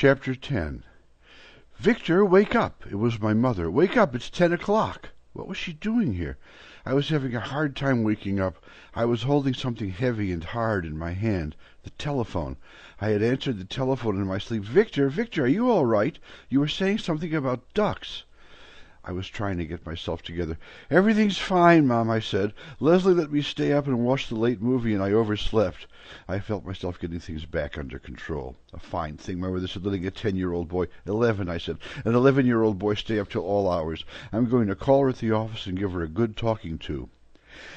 Chapter 10. "Victor, wake up!" It was my mother. "Wake up, it's 10 o'clock." What was she doing here? I was having a hard time waking up. I was holding something heavy and hard in my hand. The telephone. I had answered the telephone in my sleep. "Victor, Victor, are you all right? You were saying something about ducks." I was trying to get myself together. "Everything's fine, Mom," I said. "Leslie let me stay up and watch the late movie, and I overslept." I felt myself getting things back under control. "A fine thing my mother said, letting a 10-year-old boy—" "11," I said. "An 11-year-old boy stay up till all hours. I'm going to call her at the office and give her a good talking to."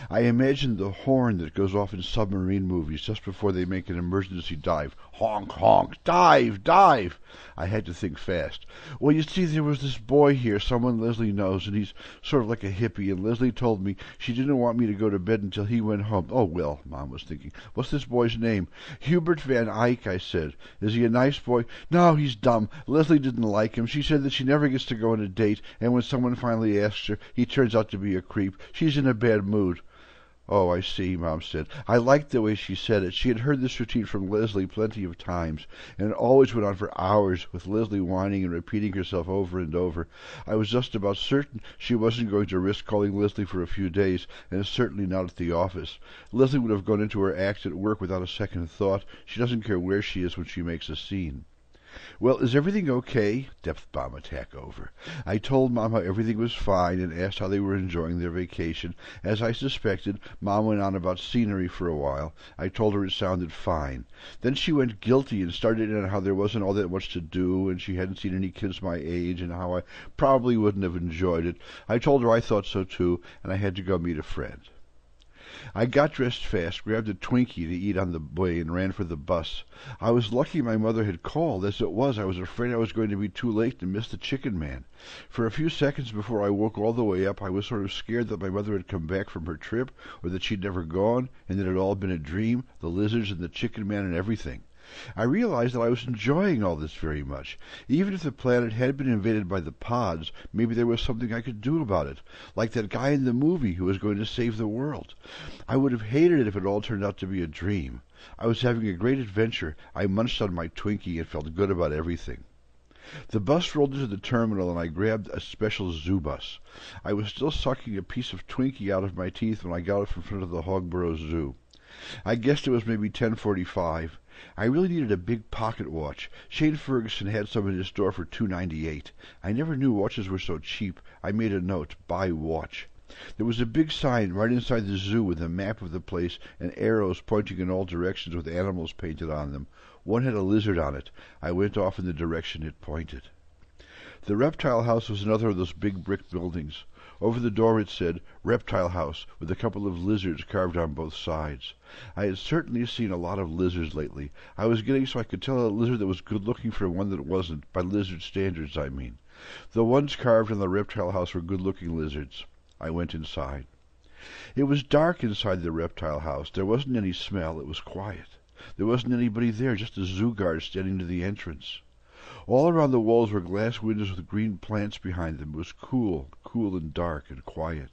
I imagined the horn that goes off in submarine movies just before they make an emergency dive. Honk, honk, dive, dive! I had to think fast. "Well, you see, there was this boy here, someone Leslie knows, and he's sort of like a hippie, and Leslie told me she didn't want me to go to bed until he went home." "Oh, well," Mom was thinking. "What's this boy's name?" "Hubert Van Eyck," I said. "Is he a nice boy?" "No, he's dumb. Leslie didn't like him. She said that she never gets to go on a date, and when someone finally asks her, he turns out to be a creep. She's in a bad mood." "Oh, I see," Mom said. I liked the way she said it. She had heard this routine from Leslie plenty of times, and it always went on for hours, with Leslie whining and repeating herself over and over. I was just about certain she wasn't going to risk calling Leslie for a few days, and certainly not at the office. Leslie would have gone into her act at work without a second thought. She doesn't care where she is when she makes a scene. "Well, is everything okay?" Depth bomb attack over. I told Mom how everything was fine and asked how they were enjoying their vacation. As I suspected, Mom went on about scenery for a while. I told her it sounded fine. Then she went guilty and started in on how there wasn't all that much to do, and she hadn't seen any kids my age, and how I probably wouldn't have enjoyed it. I told her I thought so too, and I had to go meet a friend. I got dressed fast, grabbed a Twinkie to eat on the way, and ran for the bus. I was lucky my mother had called. As it was, I was afraid I was going to be too late and miss the chicken man. For a few seconds before I woke all the way up, I was sort of scared that my mother had come back from her trip, or that she'd never gone, and that it had all been a dream, the lizards and the chicken man and everything. I realized that I was enjoying all this very much. Even if the planet had been invaded by the pods, maybe there was something I could do about it, like that guy in the movie who was going to save the world. I would have hated it if it all turned out to be a dream. I was having a great adventure. I munched on my Twinkie and felt good about everything. The bus rolled into the terminal, and I grabbed a special zoo bus. I was still sucking a piece of Twinkie out of my teeth when I got it from front of the Hogborough Zoo. I guessed it was maybe 10:45. I really needed a big pocket watch. Shane Ferguson had some in his store for $2.98. I never knew watches were so cheap. I made a note, "Buy watch." There was a big sign right inside the zoo with a map of the place and arrows pointing in all directions with animals painted on them. One had a lizard on it. I went off in the direction it pointed. The Reptile House was another of those big brick buildings. Over the door it said, "Reptile House," with a couple of lizards carved on both sides. I had certainly seen a lot of lizards lately. I was getting so I could tell a lizard that was good-looking from one that wasn't, by lizard standards, I mean. The ones carved on the Reptile House were good-looking lizards. I went inside. It was dark inside the Reptile House. There wasn't any smell. It was quiet. There wasn't anybody there, just a zoo guard standing to the entrance. All around the walls were glass windows with green plants behind them. It was cool and dark and quiet.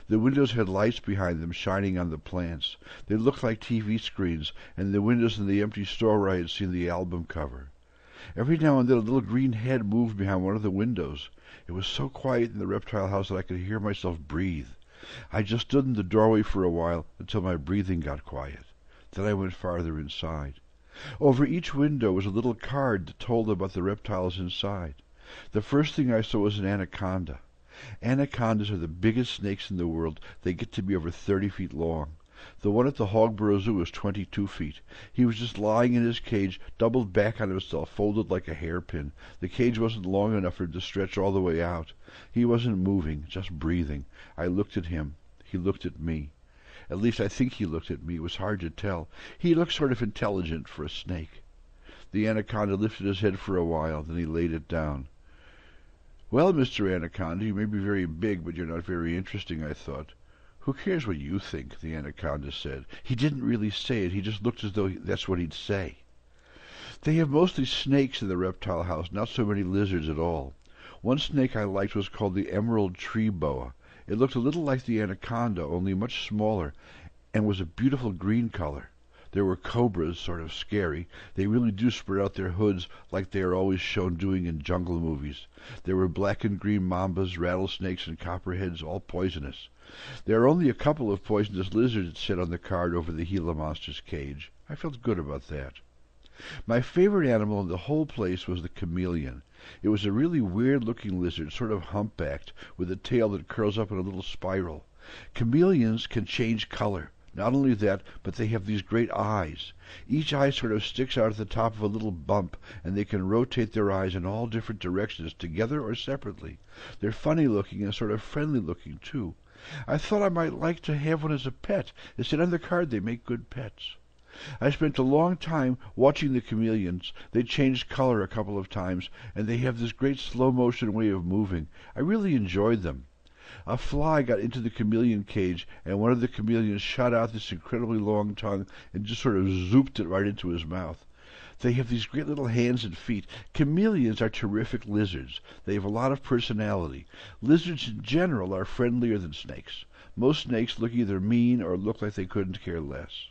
The windows had lights behind them shining on the plants. They looked like TV screens, and the windows in the empty store where I had seen the album cover. Every now and then a little green head moved behind one of the windows. It was so quiet in the Reptile House that I could hear myself breathe. I just stood in the doorway for a while until my breathing got quiet. Then I went farther inside. Over each window was a little card that told about the reptiles inside. The first thing I saw was an anaconda. Anacondas are the biggest snakes in the world. They get to be over 30 feet long. The one at the Hogborough Zoo was 22 feet. He was just lying in his cage, doubled back on himself, folded like a hairpin. The cage wasn't long enough for him to stretch all the way out. He wasn't moving, just breathing. I looked at him. He looked at me. At least I think he looked at me. It was hard to tell. He looked sort of intelligent for a snake. The anaconda lifted his head for a while, then he laid it down. "Well, Mr. Anaconda, you may be very big, but you're not very interesting," I thought. "Who cares what you think?" the anaconda said. He didn't really say it. He just looked as though that's what he'd say. They have mostly snakes in the Reptile House, not so many lizards at all. One snake I liked was called the emerald tree boa. It looked a little like the anaconda, only much smaller, and was a beautiful green color. There were cobras, sort of scary. They really do spread out their hoods like they are always shown doing in jungle movies. There were black and green mambas, rattlesnakes, and copperheads, all poisonous. There are only a couple of poisonous lizards, it said on the card over the Gila monster's cage. I felt good about that. My favorite animal in the whole place was the chameleon. It was a really weird-looking lizard, sort of humpbacked, with a tail that curls up in a little spiral. Chameleons can change color. Not only that, but they have these great eyes. Each eye sort of sticks out at the top of a little bump, and they can rotate their eyes in all different directions, together or separately. They're funny-looking and sort of friendly-looking, too. I thought I might like to have one as a pet. It said on the card they make good pets. I spent a long time watching the chameleons. They changed color a couple of times, and they have this great slow-motion way of moving. I really enjoyed them. A fly got into the chameleon cage, and one of the chameleons shot out this incredibly long tongue and just sort of zooped it right into his mouth. They have these great little hands and feet. Chameleons are terrific lizards. They have a lot of personality. Lizards in general are friendlier than snakes. Most snakes look either mean or look like they couldn't care less.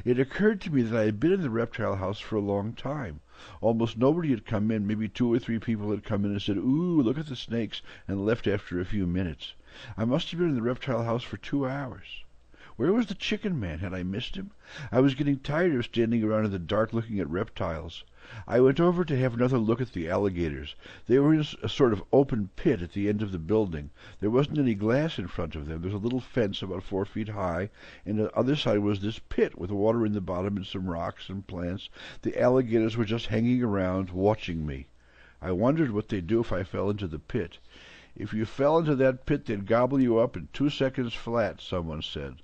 It occurred to me that I had been in the reptile house for a long time. Almost nobody had come in. Maybe 2 or 3 people had come in and said, "Ooh, look at the snakes," and left after a few minutes. I must have been in the reptile house for 2 hours. Where was the chicken man? Had I missed him? I was getting tired of standing around in the dark looking at reptiles. I went over to have another look at the alligators. They were in a sort of open pit at the end of the building. There wasn't any glass in front of them. There was a little fence about 4 feet high, and on the other side was this pit with water in the bottom and some rocks and plants. The alligators were just hanging around, watching me. I wondered what they'd do if I fell into the pit. "If you fell into that pit, they'd gobble you up in 2 seconds flat," someone said.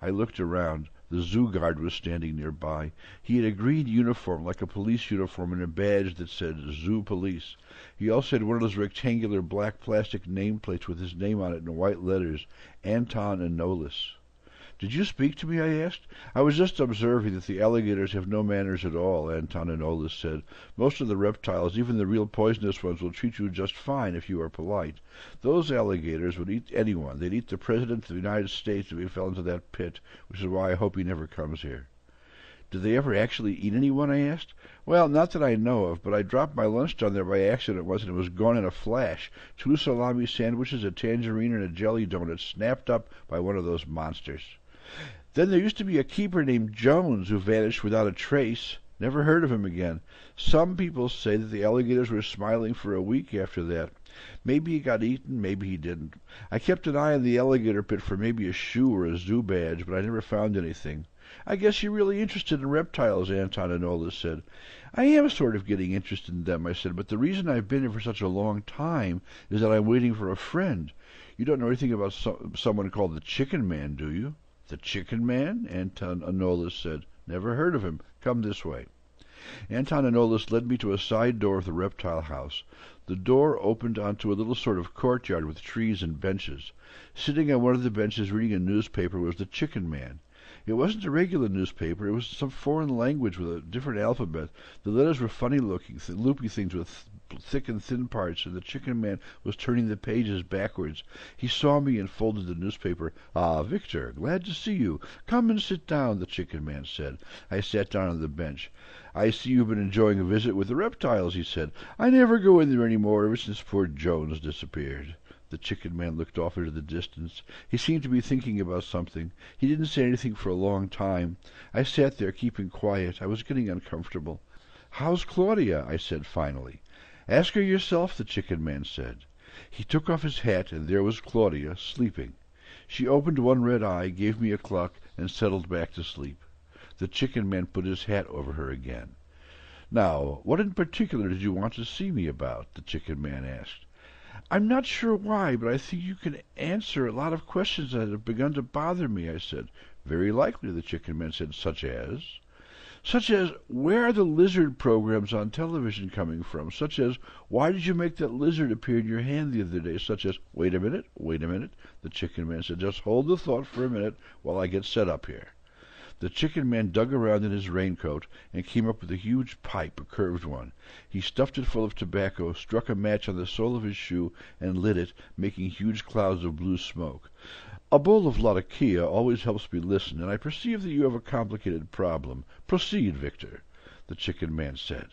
I looked around. The zoo guard was standing nearby. He had a green uniform, like a police uniform, and a badge that said Zoo Police. He also had one of those rectangular black plastic nameplates with his name on it in white letters, Anton Anolis. "Did you speak to me?" I asked. "I was just observing that the alligators have no manners at all," Anton Anolis said. "Most of the reptiles, even the real poisonous ones, will treat you just fine if you are polite. Those alligators would eat anyone. They'd eat the President of the United States if he fell into that pit, which is why I hope he never comes here." "Do they ever actually eat anyone?" I asked. "Well, not that I know of, but I dropped my lunch down there by accident once, and it was gone in a flash. 2 salami sandwiches, a tangerine, and a jelly donut snapped up by one of those monsters. Then there used to be a keeper named Jones who vanished without a trace. Never heard of him again. Some people say that the alligators were smiling for a week after that. Maybe he got eaten, maybe he didn't. I kept an eye on the alligator pit for maybe a shoe or a zoo badge, but I never found anything." "I guess you're really interested in reptiles," Anton Anolis said. "I am sort of getting interested in them," I said, "but the reason I've been here for such a long time is that I'm waiting for a friend. You don't know anything about someone called the Chicken Man, do you?" "The Chicken Man?" Anton Anolis said. "Never heard of him. Come this way." Anton Anolis led me to a side door of the reptile house. The door opened onto a little sort of courtyard with trees and benches. Sitting on one of the benches reading a newspaper was the Chicken Man. It wasn't a regular newspaper. It was some foreign language with a different alphabet. The letters were funny-looking, loopy things with thick and thin parts, and the Chicken Man was turning the pages backwards. He saw me and folded the newspaper. "Ah, Victor, glad to see you. Come and sit down," the Chicken Man said. I sat down on the bench. "I see you've been enjoying a visit with the reptiles," he said. "I never go in there any more ever since poor Jones disappeared." The Chicken Man looked off into the distance. He seemed to be thinking about something. He didn't say anything for a long time. I sat there, keeping quiet. I was getting uncomfortable. "How's Claudia?" I said finally. "Ask her yourself," the Chicken Man said. He took off his hat, and there was Claudia, sleeping. She opened one red eye, gave me a cluck, and settled back to sleep. The Chicken Man put his hat over her again. "Now, what in particular did you want to see me about?" the Chicken Man asked. "I'm not sure why, but I think you can answer a lot of questions that have begun to bother me," I said. "Very likely," the Chicken Man said. "Such as?" "Such as, where are the lizard programs on television coming from? Such as, why did you make that lizard appear in your hand the other day? Such as—" "Wait a minute, the Chicken Man said. "Just hold the thought for a minute while I get set up here." The Chicken Man dug around in his raincoat and came up with a huge pipe, a curved one. He stuffed it full of tobacco, struck a match on the sole of his shoe, and lit it, making huge clouds of blue smoke. A bowl of latakia always helps me listen, and I perceive that you have a complicated problem. Proceed, Victor, the chicken man said.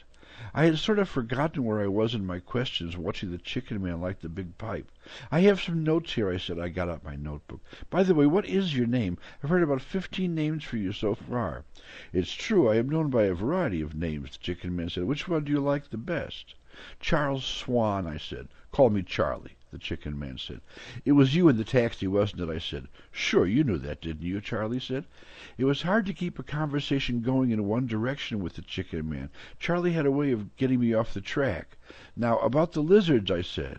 I had sort of forgotten where I was in my questions, watching the chicken man light the big pipe. I have some notes here, I said. I got out my notebook. By the way, what is your name? I've heard about 15 names for you so far. It's true, I am known by a variety of names, the chicken man said. Which one do you like the best? Charles Swan, I said. Call me Charlie, the chicken man said. It was you in the taxi, wasn't it? I said. Sure, you knew that, didn't you? Charlie said. It was hard to keep a conversation going in one direction with the chicken man. Charlie had a way of getting me off the track. Now, about the lizards, I said.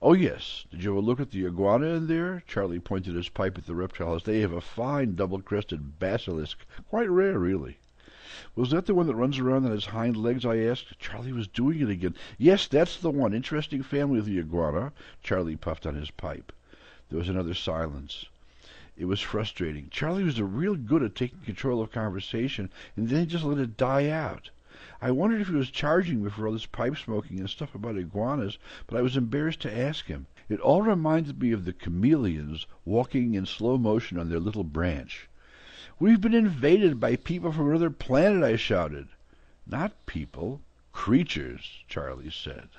Oh, yes. Did you ever look at the iguana in there? Charlie pointed his pipe at the Reptile House. They have a fine double-crested basilisk. Quite rare, really. Was that the one that runs around on his hind legs? I asked. Charlie was doing it again. Yes, that's the one. Interesting family of the iguana. Charlie puffed on his pipe. There was another silence. It was frustrating. Charlie was real good at taking control of conversation, and then he just let it die out. I wondered if he was charging me for all this pipe smoking and stuff about iguanas, but I was embarrassed to ask him. It all reminded me of the chameleons walking in slow motion on their little branch. We've been invaded by people from another planet, I shouted. Not people, creatures, Charlie said.